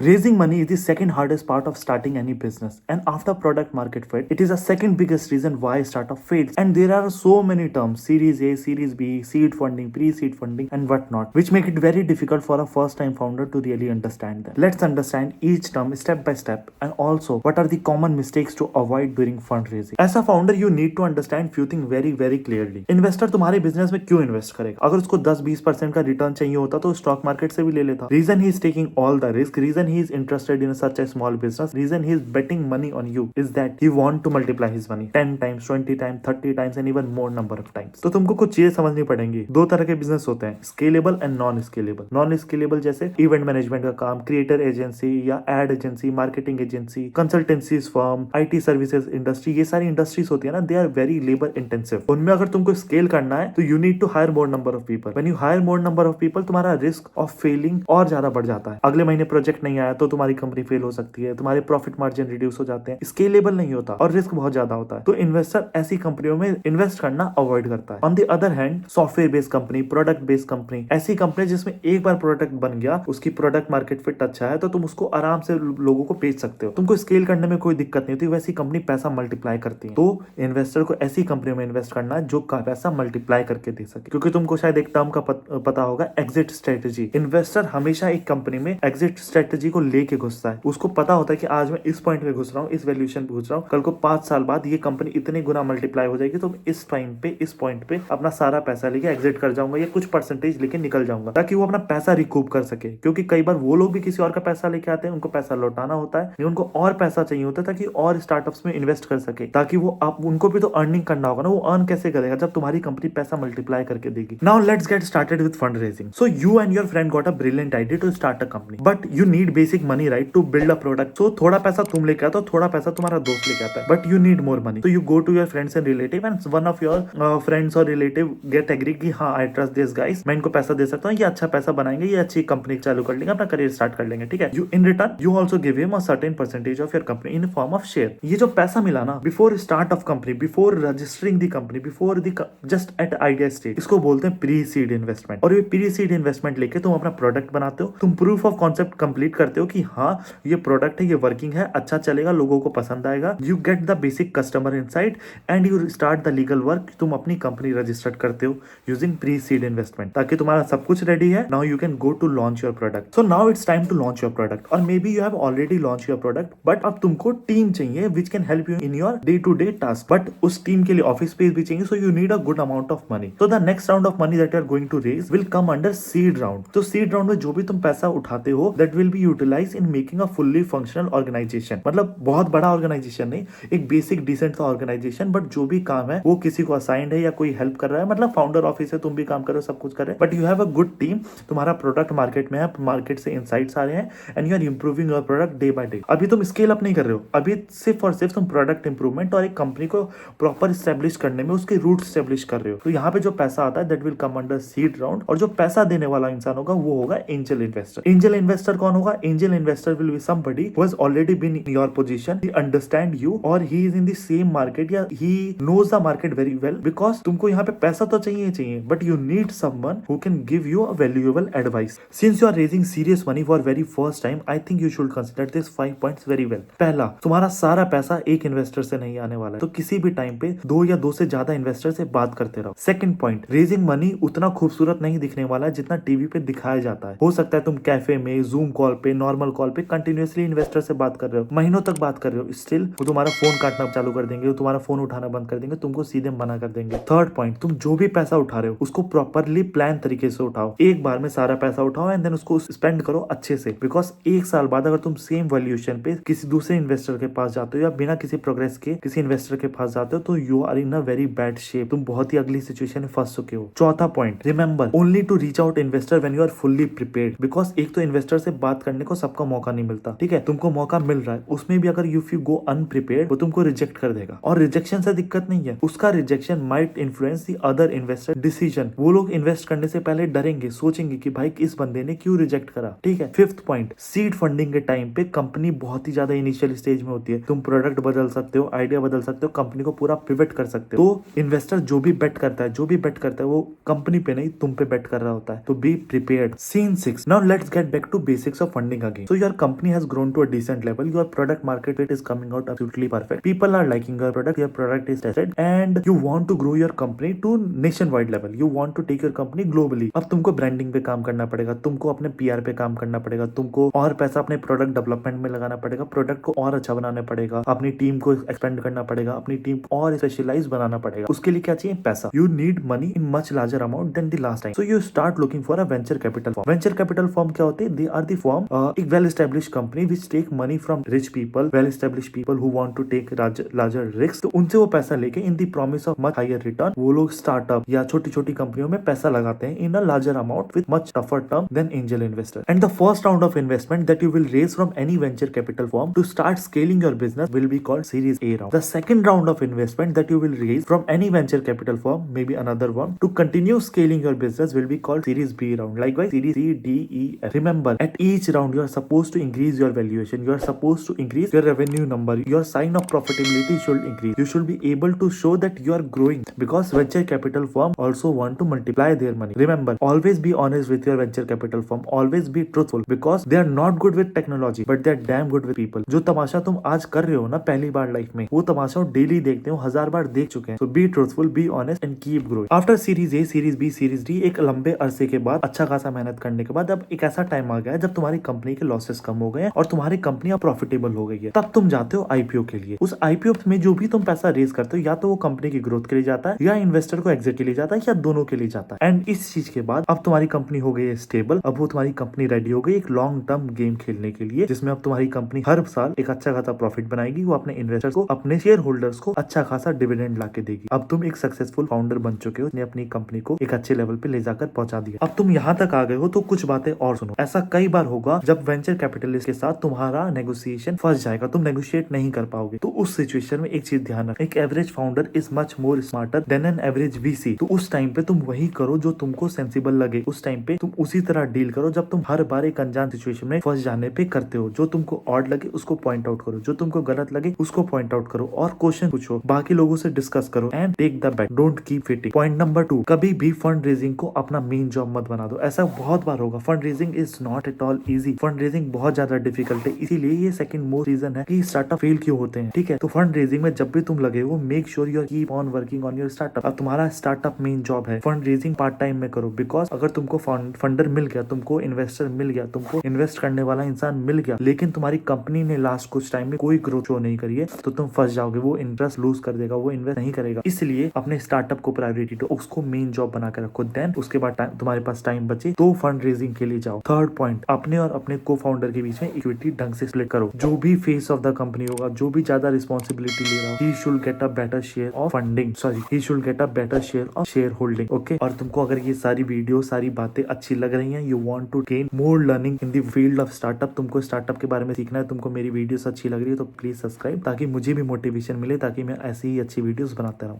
Raising money is the second hardest part of starting any business, and after product market fit, it is the second biggest reason why startup fails. And there are so many terms: Series A, Series B, seed funding, pre-seed funding, and whatnot, which make it very difficult for a first-time founder to really understand them. Let's understand each term step by step, and also what are the common mistakes to avoid during fundraising. As a founder, you need to understand few things very clearly. Investor तुम्हारे business में क्यों invest करेगा? अगर उसको 10-20% का return चाहिए होता तो स्टॉक मार्केट से भी ले लेता. Reason he is taking all the risk, reason he is interested in such a small business, reason he is betting money on you is that he want to multiply his money 10 times, 20 times, 30 times and even more number of times. तो तुमको कुछ चीजें समझनी पड़ेंगी. दो तरह के business होते हैं, scalable and non scalable. Non scalable जैसे इवेंट मैनेजमेंट का काम, क्रिएटर एजेंसी या ad agency, marketing agency, consultancies firm, IT services industry, ये सारी इंडस्ट्रीज होती है ना, they are very labour intensive. उनमें अगर तुमको स्केल करना है तो you need to hire more number of people. When you hire more number of people, तुम्हारा रिस्क ऑफ फेलिंग और ज्यादा बढ़ जाता है. अगले महीने प्रोजेक्ट नहीं आया तो तुम्हारी कंपनी फेल हो सकती है, तुम्हारे प्रॉफिट मार्जिन रिड्यूस हो जाते हैं. स्केलेबल नहीं होता और रिस्क बहुत ज्यादा होता है, तो इन्वेस्टर ऐसी कंपनियों में इन्वेस्ट करना अवॉइड करता है. On the other hand, software based company, product based company, ऐसी कंपनी जिसमें एक बार प्रोडक्ट बन गया, उसकी प्रोडक्ट मार्केट फिट अच्छा है, तो तुम उसको आराम से लोगों को बेच सकते हो. तुमको स्केल करने में कोई दिक्कत नहीं होती. वैसी कंपनी पैसा मल्टीप्लाई करती है. तो इन्वेस्टर को ऐसी कंपनियों में इन्वेस्ट करना है जो पैसा मल्टीप्लाई करके दे सके. क्योंकि तुमको शायद एक टर्म का पता होगा, एग्जिट स्ट्रेटेजी. इन्वेस्टर हमेशा एक कंपनी में एग्जिट स्ट्रेटेजी को लेके घुसता है. उसको पता होता है कि आज मैं इस पॉइंट पे घुस रहा हूँ, इस वैल्यूएशन पे घुस रहा हूँ, कल को 5 साल बाद ये कंपनी इतने गुना मल्टीप्लाई हो जाएगी, तो मैं इस टाइम पे, इस पॉइंट पे अपना सारा पैसा लेके एग्जिट कर जाऊंगा या कुछ परसेंटेज लेके निकल जाऊंगा, ताकि वो अपना पैसा रिकूप कर सके. क्योंकि कई बार वो लोग भी किसी और का पैसा लेके आते हैं, उनको पैसा लौटाना होता है या उनको और पैसा चाहिए होता है ताकि और स्टार्टअप्स में इन्वेस्ट कर सके, ताकि वो उनको भी तो अर्निंग करना होगा ना. वो अर्न कैसे करेगा जब तुम्हारी कंपनी पैसा मल्टीप्लाई करके देगी. Now let's get started with fund raising. So you and your friend got a brilliant idea to start a company, but you need basic money, right, to build a product. So थोड़ा पैसा तुम लेके आते हो, थोड़ा पैसा तुम्हारा दोस्त लेके आता है, but you need more money. तो you go to your friends and relative and one of your friends और रिलेटिव गेट एग्री कि हाँ, आई ट्रस्ट दिस गाइस, मैं इनको पैसा दे सकता हूँ, ये अच्छा पैसा बनाएंगे, ये अच्छी कंपनी चालू कर लेंगे, अपना करियर स्टार्ट कर लेंगे. ठीक है. You in return you also give him a certain percentage of your company in form of share. ये जो पैसा मिला ना, before start of company, before registering the company, before the just at idea stage, इसको बोलते हैं pre seed investment. और ये प्री सीड इन्वेस्टमेंट लेके तुम अपना प्रोडक्ट बनाते हो, तुम प्रूफ ऑफ कॉन्सेप्ट कंप्लीट करते हो कि हाँ, ये प्रोडक्ट है, ये वर्किंग है, अच्छा चलेगा, लोगों को पसंद आएगा. You get the basic customer insight and you start the legal work. तुम अपनी कंपनी रजिस्टर्ड करते हो यूजिंग प्री सीड इन्वेस्टमेंट, ताकि तुम्हारा सब कुछ रेडी है. Now you can go to launch your product. So now it's time to launch your product, और maybe you have already launch your product, but अब तुमको टीम चाहिए which can help you in your day to day task. But उस team के लिए office space भी चाहिए, so you need a good amount of money. So the next round of money that you are going to raise will come under seed round. तो seed round में जो भी तुम पैसा उठाते हो, that will be utilize in making a fully functional organization. मतलब बहुत बड़ा ऑर्गेनाइजेशन नहीं, एक बेसिक डिसेंट सा ऑर्गेनाइजेशन, बट जो भी काम है वो किसी को असाइंड है या कोई हेल्प कर रहा है. मतलब फाउंडर ऑफिस है, तुम भी काम करो, सब कुछ कर रहे हैं, but you have a good team. तुम्हारा प्रोडक्ट मार्केट में है, मार्केट से इनसाइट्स आ रहे हैं, and you are improving your product day by day. अभी तुम स्केल अप नहीं कर रहे हो, अभी सिर्फ और सिर्फ तुम प्रोडक्ट इंप्रूवमेंट और एक कंपनी को प्रॉपर स्टैब्लिश करने में उसके रूट स्टैब्लिश कर रहे हो. तो यहाँ पे जो पैसा आता है that will come under seed round, और जो पैसा देने वाला इंसान होगा वो होगा एंजल इन्वेस्टर. एंजल इन्वेस्टर कौन होगा? Angel investor will be somebody who has already been in your position, he understand you, और he is in the same market, या he knows the market very well. Because तुमको यहाँ पे पैसा तो चाहिए, but you need someone who can give you a valuable advice. Since you are raising serious money for very first time, I think you should consider this 5 points very well. पहला, तुम्हारा सारा पैसा एक इन्वेस्टर से नहीं आने वाला है, तो किसी भी टाइम पे 2 या 2 से ज्यादा इन्वेस्टर से बात करते रहो. सेकंड पॉइंट, रेजिंग मनी उतना खूबसूरत नहीं दिखने वाला है जितना टीवी पे दिखाया जाता है. हो सकता है तुम कैफे में, जूम कॉल पे, नॉर्मल कॉल पे कंटिन्यूअसली इन्वेस्टर से बात कर रहे हो, महीनों तक बात कर रहे हो, स्टिल वो तुम्हारा फोन काटना चालू कर देंगे, वो तुम्हारा फोन उठाना बंद कर देंगे, तुमको सीधे मना कर देंगे. थर्ड पॉइंट, तुम जो भी पैसा उठा रहे हो उसको प्रॉपरली प्लान तरीके से उठाओ. एक बार में सारा पैसा उठाओ एंड देन उसको स्पेंड करो अच्छे से. बिकॉज 1 साल बाद अगर तुम सेम वैल्यूएशन पे किसी दूसरे इन्वेस्टर के पास जाते हो या बिना किसी प्रोग्रेस के किसी इन्वेस्टर के पास जाते हो, तो you are in a very bad shape. तुम बहुत ही अगली सिचुएशन में फंस चुके हो. चौथा point, remember only to reach out investor when you are fully prepared. Because एक तो इन्वेस्टर से बात करने को सबका मौका नहीं मिलता. ठीक है, तुमको मौका मिल रहा है, उसमें भी अगर इफ यू गो अनप्रिपेयर्ड, वो तुमको रिजेक्ट कर देगा. और रिजेक्शन से दिक्कत नहीं है, उसका rejection might influence the other investor decision. वो लोग इन्वेस्ट करने से पहले डरेंगे, सोचेंगे कि भाई इस बंदे ने क्यों रिजेक्ट करा. ठीक है. फिफ्थ पॉइंट, सीड फंडिंग के टाइम पे कंपनी बहुत ही ज्यादा इनिशियल स्टेज में होती है. तुम प्रोडक्ट बदल सकते हो, आइडिया बदल सकते हो, कंपनी को पूरा पिवट कर सकते हो. तो इन्वेस्टर जो भी बेट करता है वो कंपनी पे नहीं तुम पे बेट कर रहा होता है. तो be prepared. Scene 6, now let's get back to basics of funding funding again. So your company has grown to a decent level. Your product market fit is coming out absolutely perfect. People are liking your product. Your product is tested, and you want to grow your company to nationwide level. You want to take your company globally. अब तुमको branding पे काम करना पड़ेगा, तुमको अपने PR पे काम करना पड़ेगा, तुमको और पैसा अपने प्रोडक्ट डेवलपमेंट में लगाना पड़ेगा, प्रोडक्ट को और अच्छा बनाना पड़ेगा, अपनी टीम को एक्सपेंड करना पड़ेगा, अपनी टीम और स्पेशलाइज बनाना पड़ेगा. उसके लिए क्या चाहिए? पैसा. You need money in much larger amount than the last time. So you start looking for a venture capital form. Venture capital form क्या होते हैं? दे आर द फॉर्म एक well establish company which take money from rich people, well establish people who want to take larger risk. तो उनसे वो पैसा लेके in the promise of much higher return वो लोग स्टार्टअप या छोटी छोटी कंपनियों में पैसा लगाते हैं in a larger amount with much tougher term than angel investor. And the first round of investment that you will raise from any venture capital form to start scaling your business will be called Series A round. The second round of investment that you will raise from any venture capital firm, maybe another one, to continue scaling your business will be called Series B round. Likewise, Series C, D, E, F. Remember, at each round you are supposed to increase your valuation. You are supposed to increase your revenue number. Your sign of profitability should increase. You should be able to show that you are growing because venture capital firm also want to multiply their money. Remember, always be honest with your venture capital firm. Always be truthful because they are not good with technology, but they are damn good with people. जो तमाशा तुम आज कर रहे हो ना पहली बार life में, वो तमाशा डेली देखते हो, 1000 बार देख चुके हैं. So be truthful, be honest and keep growing. After series A, series B, series D, एक लंबे अरसे के बाद अच्छा खासा मेहनत करने के बाद अब एक ऐसा टाइम आ गया है जब तुम्हारी कंपनी के लॉसेस कम हो गए हैं और तुम्हारी कंपनी अब प्रॉफिटेबल हो गई है. तब तुम जाते हो आईपीओ के लिए. उस आईपीओ में जो भी तुम पैसा रेज करते हो या तो वो कंपनी की ग्रोथ के लिए जाता है या इन्वेस्टर को एग्जिट के लिए जाता है या दोनों के लिए जाता है. एंड इस चीज के बाद अब तुम्हारी कंपनी हो गई है स्टेबल. अब वो तुम्हारी कंपनी रेडी हो गई एक लॉन्ग टर्म गेम खेलने के लिए, जिसमें अब तुम्हारी कंपनी हर साल एक अच्छा खासा प्रॉफिट बनाएगी. वो अपने इन्वेस्टर्स को, अपने शेयर होल्डर्स को अच्छा खासा डिविडेंड ला के देगी. अब तुम एक सक्सेसफुल फाउंडर बन चुके हो, अपनी कंपनी को एक अच्छे लेवल पे ले जाकर पहुंचा दिया. अब तुम यहाँ तक आ गए हो तो कुछ बातें और सुनो. ऐसा कई बार होगा जब वेंचर कैपिटलिस्ट के साथ तुम्हारा नेगोशिएशन फंस जाएगा, तुम नेगोशिएट नहीं कर पाओगे. तो उस सिचुएशन में एक चीज ध्यान रख, एक average founder is much more smarter than an average VC. तो उस टाइम पे तुम वही करो जो तुमको सेंसिबल लगे. उस टाइम पे तुम उसी तरह डील करो जब तुम हर बार एक अनजान सिचुएशन में फंस जाने पे करते हो. जो तुमको ऑड लगे उसको पॉइंट आउट करो, जो तुमको गलत लगे उसको पॉइंट आउट करो और क्वेश्चन पूछो, बाकी लोगों से डिस्कस करो and take the bat. Don't keep fitting. Point number 2, कभी भी फंड रेजिंग को अपना मेन जॉब मत बना दो. ऐसा बहुत बार होगा. Fund raising is not at all easy. Fund raising बहुत ज्यादा डिफिकल्ट है. इसीलिए ये सेकंड मोस्ट रीजन है कि स्टार्टअप फेल क्यों होते हैं. ठीक है, तो फंड रेजिंग में जब भी तुम लगे हो, make sure you keep on working on your startup. अब तुम्हारा स्टार्टअप मेन जॉब है, फंड रेजिंग पार्ट टाइम में करो. बिकॉज अगर तुमको फंडर मिल गया, तुमको इन्वेस्टर मिल गया, तुमको इन्वेस्ट करने वाला इंसान मिल गया, लेकिन तुम्हारी कंपनी ने लास्ट कुछ टाइम में कोई ग्रोथ शो नहीं करी है, तो तुम फंस जाओगे. वो इंटरेस्ट लूज कर देगा, वो इन्वेस्ट नहीं करेगा. इसलिए अपने स्टार्टअप को प्रायोरिटी दो, उसको मेन जॉब बना कर रखो. देन उसके बाद तुम्हारे पास टाइम बचे तो फंड रेजिंग के लिए जाओ. थर्ड पॉइंट, अपने और अपने को फाउंडर के बीच में इक्विटी ढंग से स्प्लिट करो. जो भी फेस ऑफ द कंपनी होगा, जो भी ज्यादा रिस्पॉन्सिबिलिटी ले रहा हो, he should get a better share of funding. Sorry, he should get a better share of share holding. Okay. और तुमको अगर ये सारी वीडियो, सारी बातें अच्छी लग रही हैं, you want to gain more learning in the field of startup, तुमको स्टार्टअप के बारे में सीखना है, तुमको मेरी वीडियोस अच्छी लग रही है, तो प्लीज सब्सक्राइब, ताकि मुझे भी मोटिवेशन मिले, ताकि मैं ऐसी ही अच्छी वीडियोस बनाता रहूं.